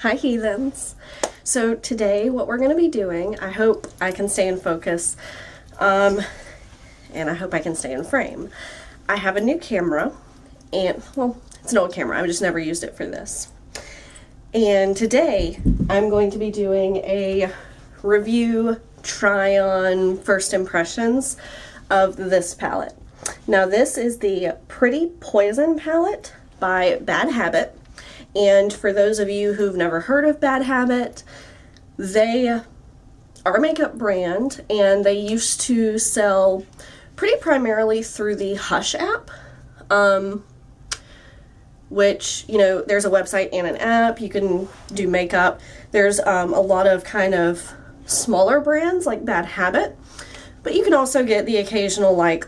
Hi heathens. So today what we're going to be doing, I hope I can stay in focus, and I hope I can stay in frame. I have a new camera, and well, it's an old camera, I've just never used it for this. And today I'm going to be doing a review, try on, first impressions of this palette. Now this is the Pretty Poison palette by Bad Habit. And for those of you who've never heard of Bad Habit, they are a makeup brand and they used to sell pretty primarily through the Hush app, which, you know, there's a website and an app. You can do makeup. There's a lot of kind of smaller brands like Bad Habit, but you can also get the occasional like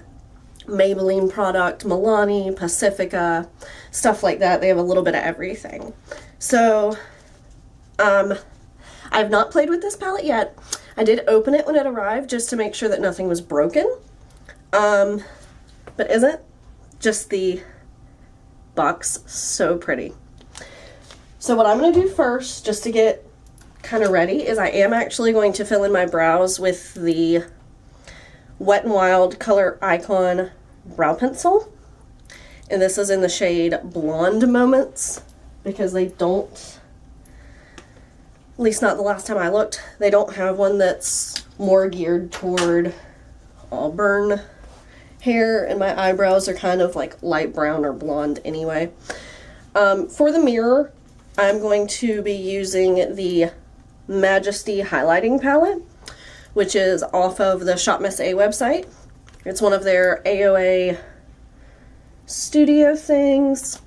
Maybelline product, Milani, Pacifica, stuff like that. They have a little bit of everything. So, I've not played with this palette yet. I did open it when it arrived just to make sure that nothing was broken. But isn't just the box so pretty? So what I'm going to do first, just to get kind of ready, is I am actually going to fill in my brows with the Wet n Wild Color Icon brow pencil. And this is in the shade Blonde Moments, because they don't, at least not the last time I looked, they don't have one that's more geared toward auburn hair, and my eyebrows are kind of like light brown or blonde anyway. For the mirror, I'm going to be using the Majesty highlighting palette, which is off of the Shop Miss A website. It's one of their AOA studio things.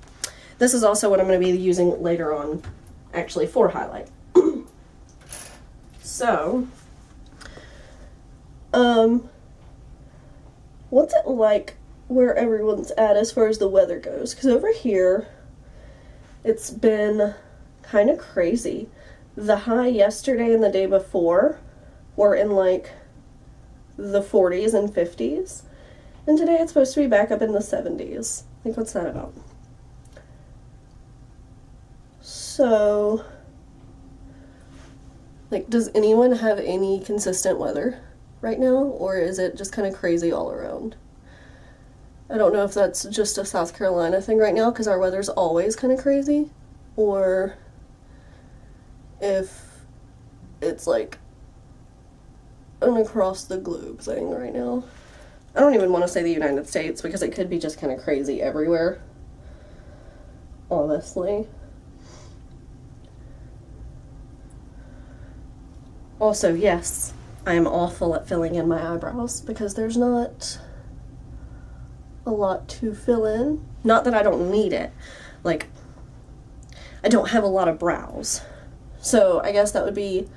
This is also what I'm going to be using later on, actually, for highlight. So, what's it like where everyone's at as far as the weather goes? Because over here, it's been kind of crazy. The high yesterday and the day before were in like the 40s and 50s. And today it's supposed to be back up in the 70s. Like, what's that about? So, like, does anyone have any consistent weather right now? Or is it just kind of crazy all around? I don't know if that's just a South Carolina thing right now, because our weather's always kind of crazy. Or if it's like an across the globe thing right now. I don't even want to say the United States, because it could be just kind of crazy everywhere, honestly. Also, yes, I am awful at filling in my eyebrows, because there's not a lot to fill in. Not that I don't need it. Like, I don't have a lot of brows. So I guess that would be,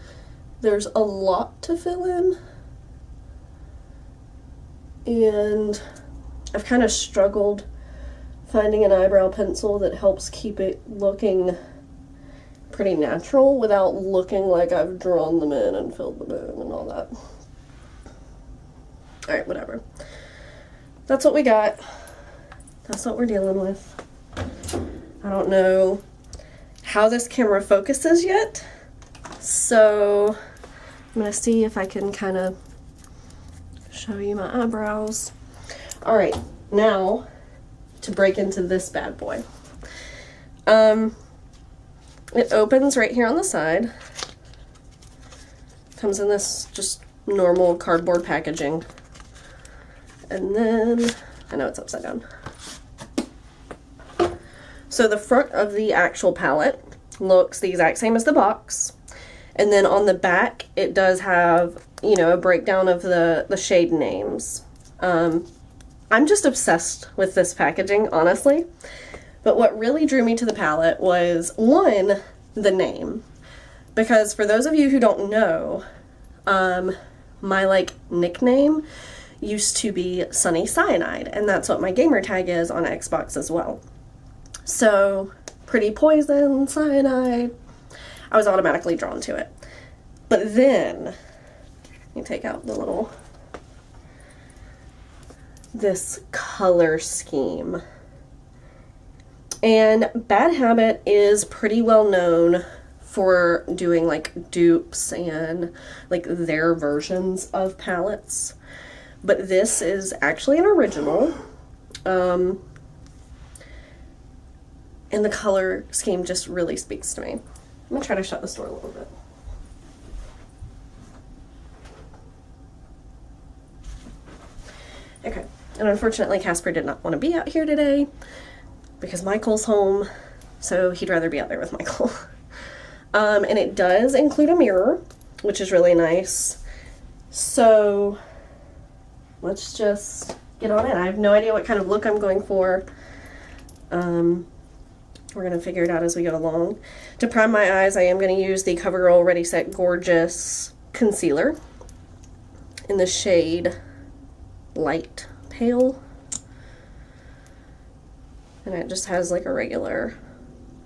there's a lot to fill in. And I've kind of struggled finding an eyebrow pencil that helps keep it looking pretty natural without looking like I've drawn them in and filled them in and all that. Alright, whatever. That's what we got. That's what we're dealing with. I don't know how this camera focuses yet, so I'm gonna see if I can kind of show you my eyebrows. Alright, now to break into this bad boy. It opens right here on the side. Comes in this just normal cardboard packaging. And then, I know it's upside down. So the front of the actual palette looks the exact same as the box. And then on the back, it does have, you know, a breakdown of the shade names. I'm just obsessed with this packaging, honestly. But what really drew me to the palette was, one, the name. Because for those of you who don't know, my, like, nickname used to be Sunny Cyanide. And that's what my gamer tag is on Xbox as well. So, Pretty Poison, Cyanide, I was automatically drawn to it. But then, let me take out the little, this color scheme. And Bad Habit is pretty well known for doing like dupes and like their versions of palettes. But this is actually an original. And the color scheme just really speaks to me. I'm gonna try to shut this door a little bit. Okay, and unfortunately Casper did not want to be out here today because Michael's home, so he'd rather be out there with Michael. And it does include a mirror, which is really nice. So let's just get on in. I have no idea what kind of look I'm going for. We're going to figure it out as we go along. To prime my eyes, I am going to use the CoverGirl Ready Set Gorgeous Concealer in the shade Light Pale. And it just has like a regular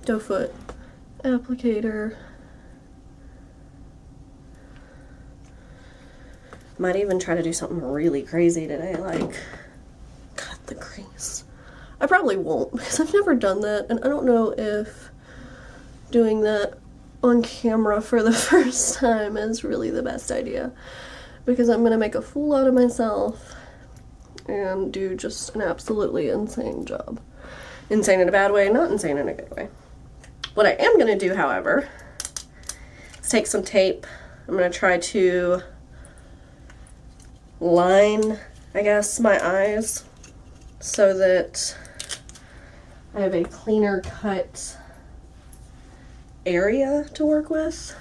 doe foot applicator. Might even try to do something really crazy today, like cut the crease. I probably won't because I've never done that, and I don't know if doing that on camera for the first time is really the best idea, because I'm gonna make a fool out of myself and do just an absolutely insane job. Insane in a bad way, not insane in a good way. What I am gonna do, however, is take some tape. I'm gonna try to line, I guess, my eyes so that I have a cleaner cut area to work with,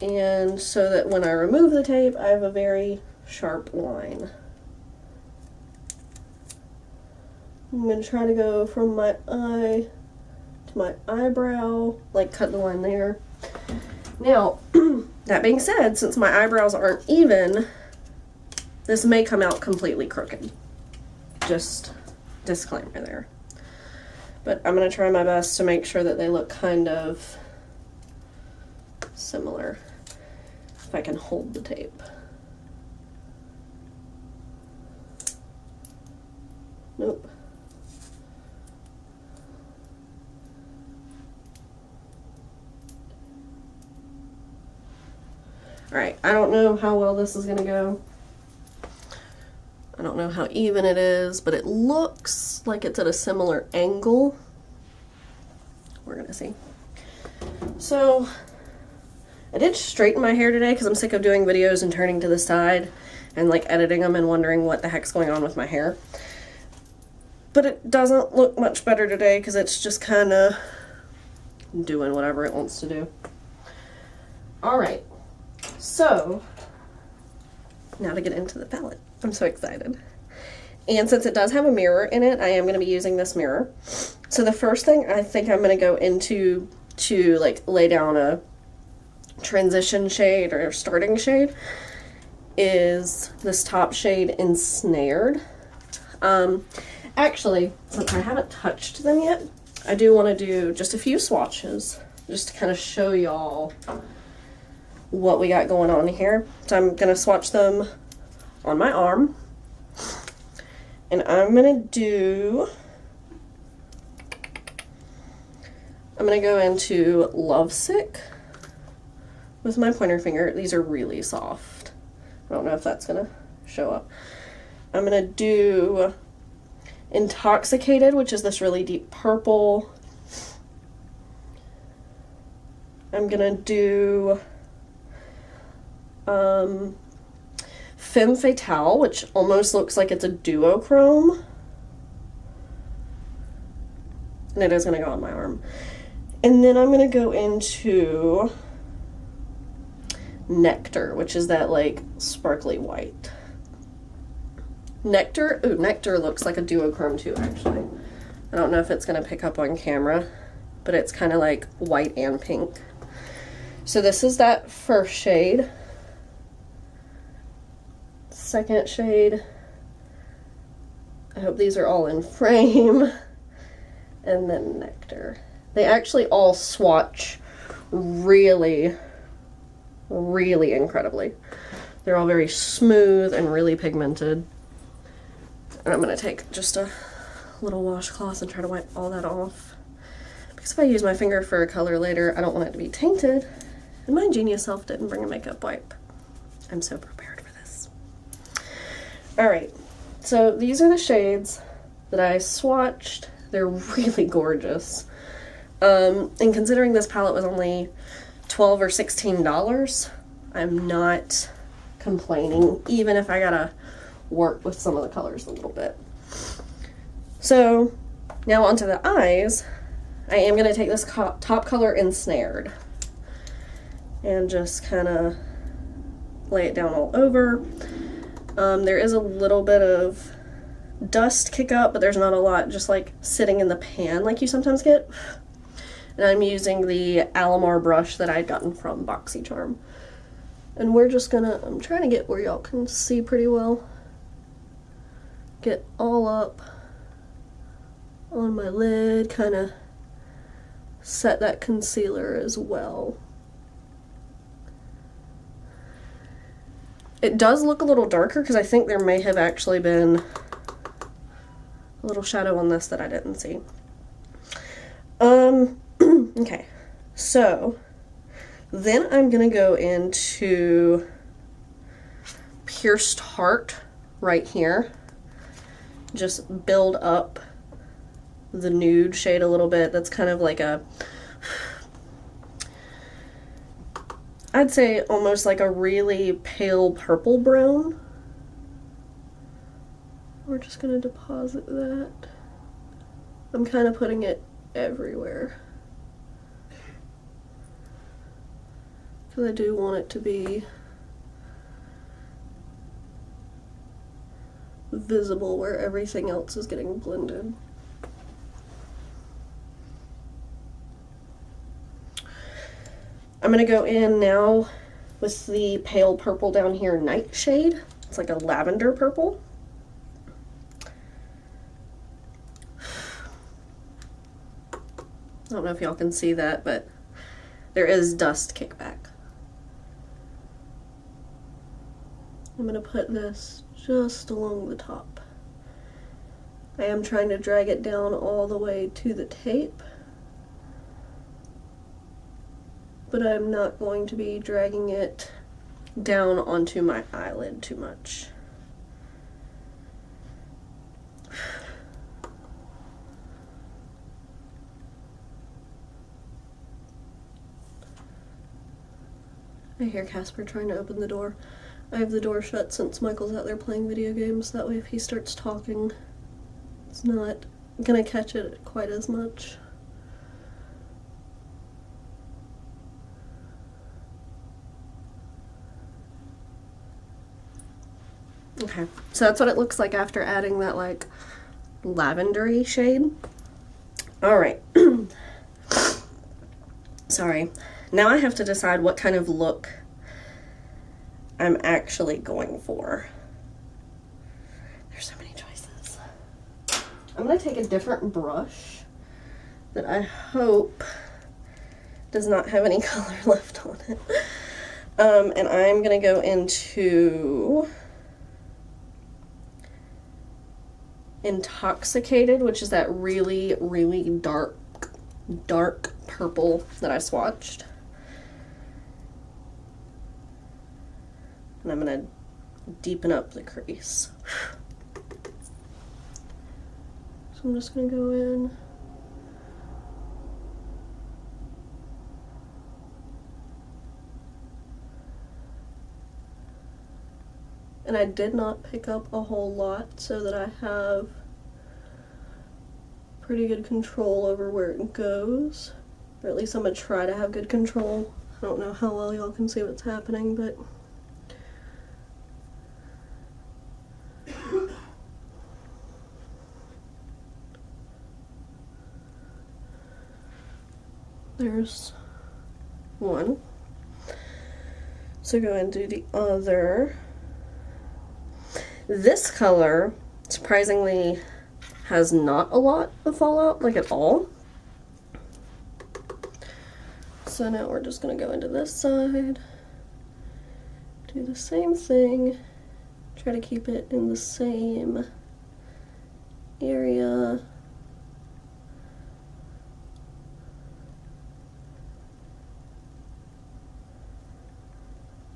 and so that when I remove the tape I have a very sharp line. I'm going to try to go from my eye to my eyebrow, like cut the line there. Now, that being said, since my eyebrows aren't even, this may come out completely crooked. Just disclaimer there. But I'm going to try my best to make sure that they look kind of similar, if I can hold the tape. Nope. Alright, I don't know how well this is going to go. I don't know how even it is, but it looks like it's at a similar angle. We're gonna see. So, I did straighten my hair today because I'm sick of doing videos and turning to the side and like editing them and wondering what the heck's going on with my hair. But it doesn't look much better today because it's just kind of doing whatever it wants to do. Alright, so now to get into the palette. I'm so excited. And since it does have a mirror in it, I am going to be using this mirror. So the first thing I think I'm going to go into to like lay down a transition shade or starting shade is this top shade Ensnared. Actually, since I haven't touched them yet, I do want to do just a few swatches just to kind of show y'all what we got going on here. So I'm going to swatch them on my arm, and I'm gonna go into Lovesick with my pointer finger. These are really soft. I don't know if that's gonna show up. I'm gonna do Intoxicated, which is this really deep purple. I'm gonna do Femme Fatale, which almost looks like it's a duochrome. And it is going to go on my arm. And then I'm going to go into Nectar, which is that like sparkly white. Nectar looks like a duochrome too, actually. I don't know if it's going to pick up on camera, but it's kind of like white and pink. So this is that first shade. Second shade. I hope these are all in frame. And then Nectar. They actually all swatch really, really incredibly. They're all very smooth and really pigmented. And I'm going to take just a little washcloth and try to wipe all that off, Because if I use my finger for a color later, I don't want it to be tainted. And my genius self didn't bring a makeup wipe. I'm so prepared for this. Alright, so these are the shades that I swatched. They're really gorgeous. And considering this palette was only $12 or $16, I'm not complaining, even if I gotta work with some of the colors a little bit. So now onto the eyes. I am gonna take this top color Ensnared and just kind of lay it down all over. There is a little bit of dust kick up, but there's not a lot just like sitting in the pan like you sometimes get. And I'm using the Alamar brush that I'd gotten from BoxyCharm. And we're just gonna, I'm trying to get where y'all can see pretty well. Get all up on my lid, kind of set that concealer as well. It does look a little darker because I think there may have actually been a little shadow on this that I didn't see. Okay, so then I'm gonna go into Pierced Heart right here. Just build up the nude shade a little bit. That's kind of like a, I'd say almost like a really pale purple brown. We're just gonna deposit that. I'm kind of putting it everywhere, because I do want it to be visible where everything else is getting blended. I'm gonna go in now with the pale purple down here, Nightshade. It's like a lavender purple. I don't know if y'all can see that, but there is dust kickback. I'm gonna put this just along the top. I am trying to drag it down all the way to the tape, but I'm not going to be dragging it down onto my eyelid too much. I hear Casper trying to open the door. I have the door shut since Michael's out there playing video games. That way if he starts talking, it's not gonna catch it quite as much. Okay, so that's what it looks like after adding that like lavendery shade. All right. Sorry. Now I have to decide what kind of look I'm actually going for. There's so many choices. I'm gonna take a different brush that I hope does not have any color left on it. And I'm gonna go into Intoxicated, which is that really, really dark purple that I swatched. And I'm gonna deepen up the crease. So I'm just gonna go in. And I did not pick up a whole lot so that I have pretty good control over where it goes. Or at least I'm gonna try to have good control. I don't know how well y'all can see what's happening, but there's one. So go and do the other. This color, surprisingly, has not a lot of fallout, like at all. So now we're just gonna go into this side, do the same thing, try to keep it in the same area.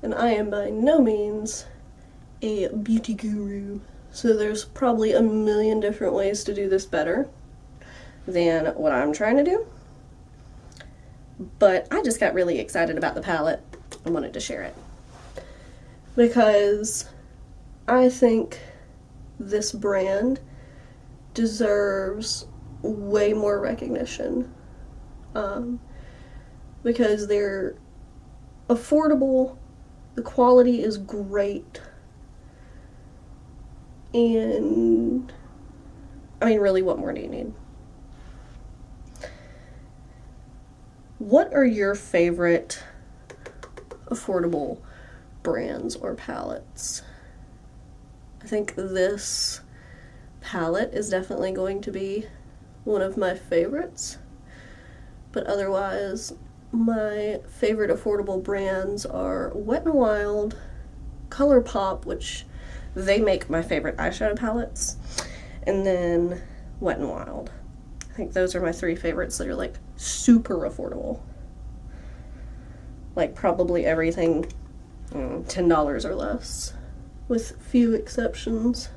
And I am by no means a beauty guru, so there's probably a million different ways to do this better than what I'm trying to do. But I just got really excited about the palette and wanted to share it, because I think this brand deserves way more recognition, because they're affordable, the quality is great, and I mean, really, what more do you need? What are your favorite affordable brands or palettes? I think this palette is definitely going to be one of my favorites, but otherwise my favorite affordable brands are Wet n Wild, ColourPop, which they make my favorite eyeshadow palettes, and then Wet n Wild. I think those are my three favorites that are like super affordable. Like probably everything $10 or less, with few exceptions.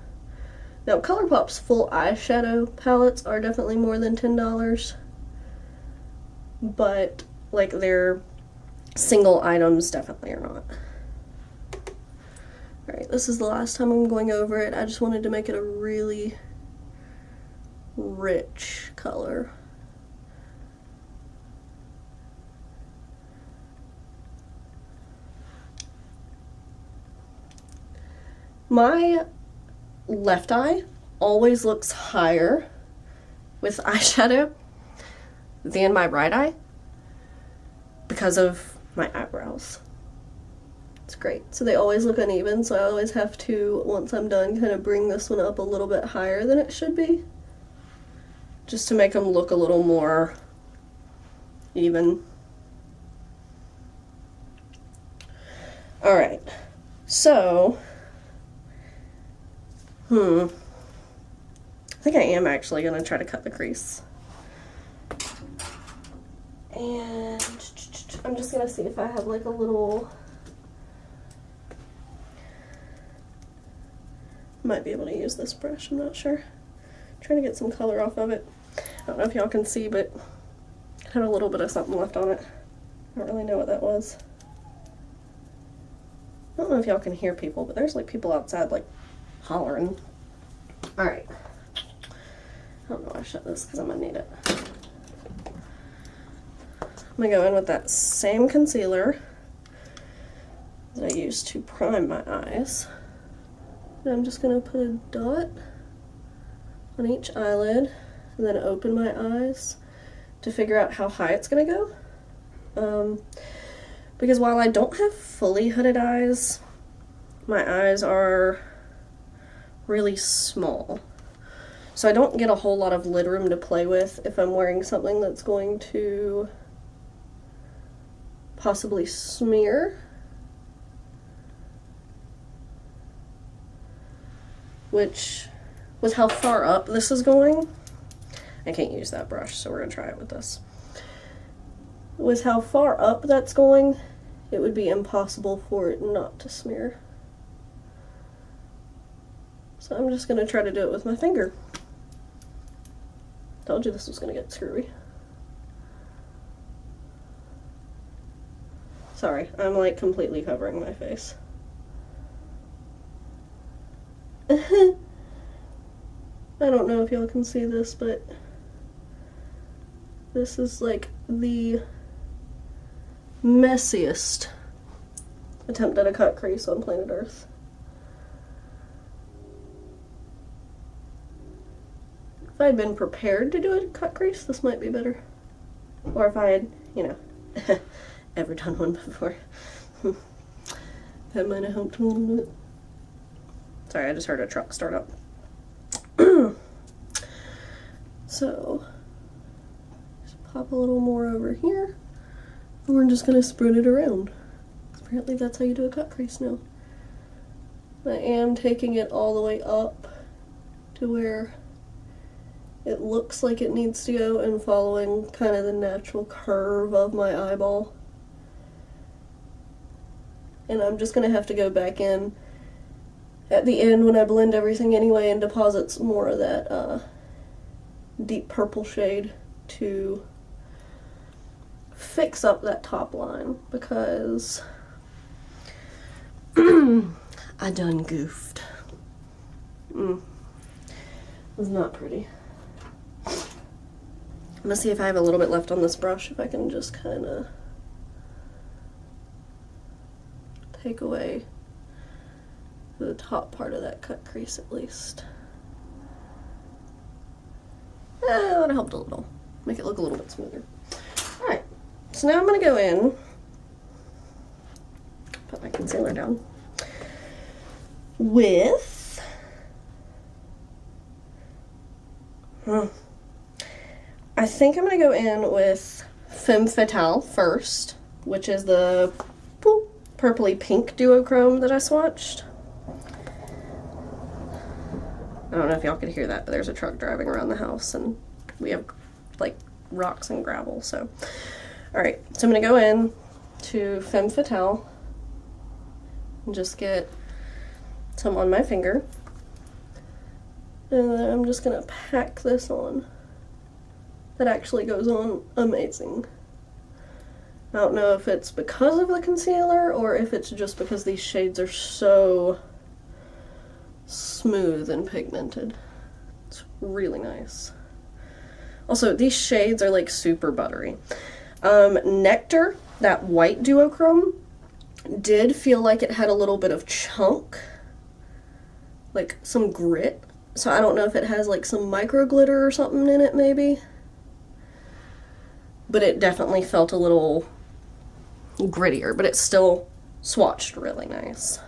Now ColourPop's full eyeshadow palettes are definitely more than $10, but like their single items definitely are not. Alright, this is the last time I'm going over it. I just wanted to make it a really rich color. My left eye always looks higher with eyeshadow than my right eye because of my eyebrows. It's great. So they always look uneven, so I always have to, once I'm done, kind of bring this one up a little bit higher than it should be, just to make them look a little more even. Alright, so I think I am actually going to try to cut the crease. And I'm just going to see if I have like a little... Might be able to use this brush, I'm not sure. I'm trying to get some color off of it. I don't know if y'all can see, but it had a little bit of something left on it. I don't really know what that was. I don't know if y'all can hear people, but there's like people outside like hollering. Alright. I don't know why I shut this because I'm going to need it. I'm going to go in with that same concealer that I used to prime my eyes. And I'm just going to put a dot on each eyelid and then open my eyes to figure out how high it's going to go. Because while I don't have fully hooded eyes, my eyes are really small. So I don't get a whole lot of lid room to play with if I'm wearing something that's going to possibly smear. Which, with how far up this is going, I can't use that brush, so we're going to try it with this. With how far up that's going, it would be impossible for it not to smear. So I'm just going to try to do it with my finger. Told you this was going to get screwy. Sorry, I'm like completely covering my face. I don't know if y'all can see this, but this is like the messiest attempt at a cut crease on planet Earth. If I had been prepared to do a cut crease, this might be better. Or if I had, you know, ever done one before. That might have helped a little bit. Sorry, I just heard a truck start up. So, just pop a little more over here, and we're just gonna spread it around. Apparently that's how you do a cut crease now. I am taking it all the way up to where it looks like it needs to go and following kind of the natural curve of my eyeball. and I'm just gonna have to go back in at the end when I blend everything anyway and deposit some more of that deep purple shade to fix up that top line, because I done goofed. It was not pretty. I'm gonna see if I have a little bit left on this brush, if I can just kind of take away the top part of that cut crease at least. That helped a little. Make it look a little bit smoother. Alright, so now I'm going to go in, put my concealer down, with I think I'm going to go in with Femme Fatale first, which is the purpley pink duochrome that I swatched. I don't know if y'all could hear that, but there's a truck driving around the house and we have like rocks and gravel, so. Alright, so I'm gonna go in to Femme Fatale and just get some on my finger. And then I'm just gonna pack this on. That actually goes on amazing. I don't know if it's because of the concealer or if it's just because these shades are so smooth and pigmented. It's really nice. Also, these shades are like super buttery. Nectar, that white duochrome, did feel like it had a little bit of chunk, like some grit. So I don't know if it has like some micro glitter or something in it maybe. But it definitely felt a little grittier, but it still swatched really nice.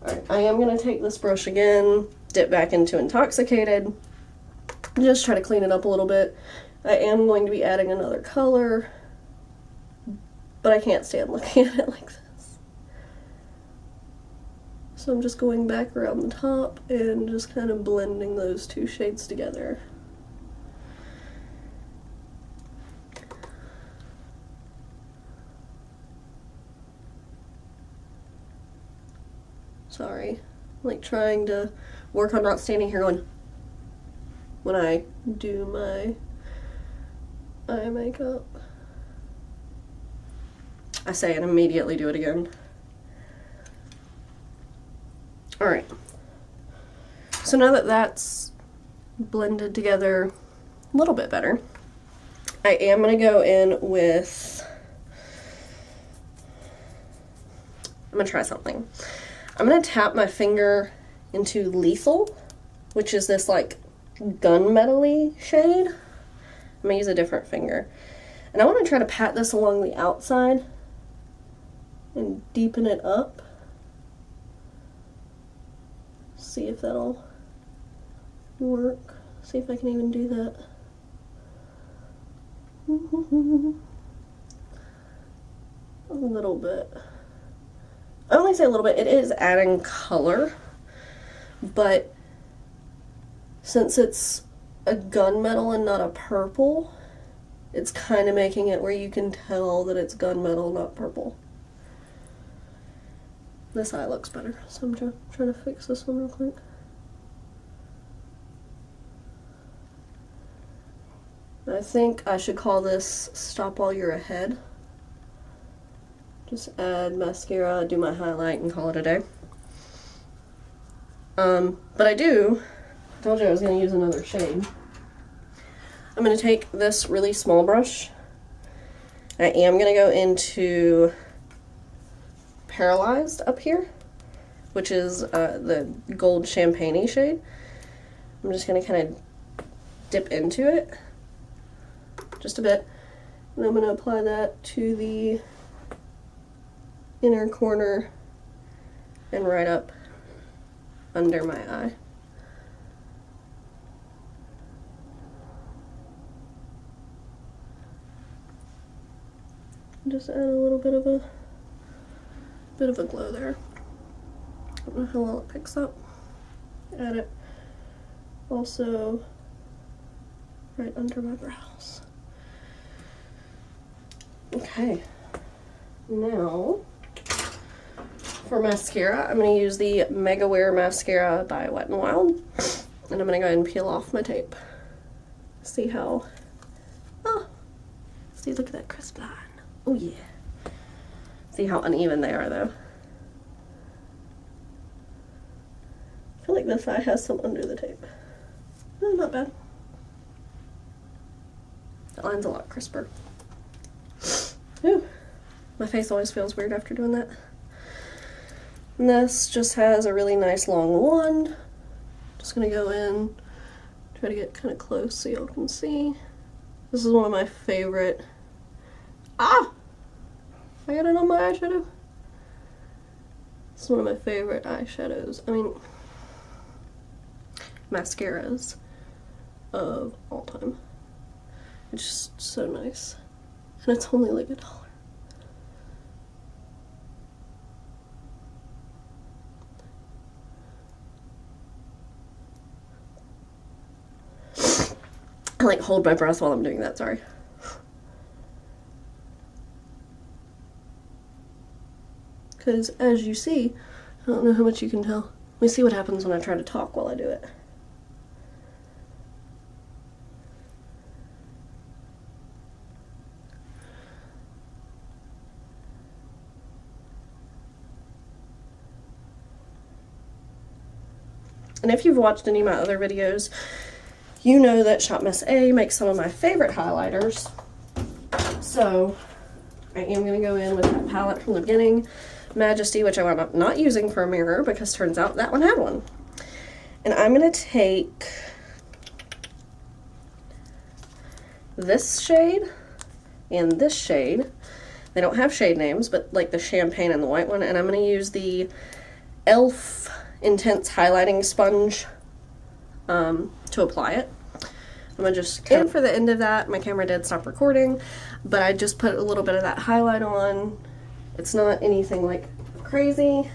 Alright, I am going to take this brush again, dip back into Intoxicated, just try to clean it up a little bit. I am going to be adding another color, but I can't stand looking at it like this. So I'm just going back around the top and just kind of blending those two shades together. Sorry, like trying to work on not standing here going when I do my eye makeup. I say and immediately do it again. Alright, so now that that's blended together a little bit better, I am going to go in with, I'm going to try something. I'm going to tap my finger into Lethal, which is this like gunmetal-y shade. I'm going to use a different finger. And I want to try to pat this along the outside and deepen it up. See if that'll work. See if I can even do that. A little bit. I only say a little bit, it is adding color, but since it's a gunmetal and not a purple, it's kind of making it where you can tell that it's gunmetal, not purple. This eye looks better, so I'm trying to fix this one real quick. I think I should call this Stop While You're Ahead. Just add mascara, do my highlight, and call it a day. But I told you I was going to use another shade. I'm going to take this really small brush. I am going to go into Paralyzed up here, which is the gold champagne-y shade. I'm just going to kind of dip into it just a bit, and I'm going to apply that to the inner corner and right up under my eye. Just add a little bit of a glow there. I don't know how well it picks up. Add it also right under my brows. Okay, now For mascara, I'm going to use the Mega Wear Mascara by Wet n Wild. And I'm going to go ahead and peel off my tape. See how... Oh! See, look at that crisp line. Oh yeah. See how uneven they are, though. I feel like this eye has some under the tape. Oh, not bad. That line's a lot crisper. Ooh. My face always feels weird after doing that. And this just has a really nice long wand. Just gonna go in, try to get kind of close so y'all can see. This is one of my favorite. Ah! I got it on my eyeshadow. This is one of my favorite eyeshadows. I mean, mascaras of all time. It's just so nice. And it's only like $1. I like hold my breath while I'm doing that, sorry. Because as you see, I don't know how much you can tell. Let me see what happens when I try to talk while I do it. And if you've watched any of my other videos, you know that Shop Miss A makes some of my favorite highlighters. So I am going to go in with that palette from the beginning, Majesty, which I wound up not using for a mirror because turns out that one had one. And I'm going to take this shade and this shade. They don't have shade names, but like the champagne and the white one. And I'm going to use the e.l.f. Intense Highlighting Sponge to apply it. I'm gonna just, and for the end of that, my camera did stop recording, but I just put a little bit of that highlight on. It's not anything like crazy,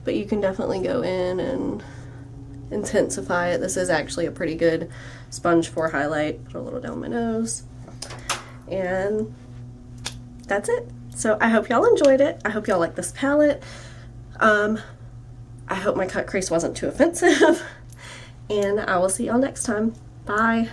but you can definitely go in and intensify it. This is actually a pretty good sponge for highlight. Put a little down my nose, and that's it. So I hope y'all enjoyed it. I hope y'all like this palette. I hope my cut crease wasn't too offensive, and I will see y'all next time. Bye.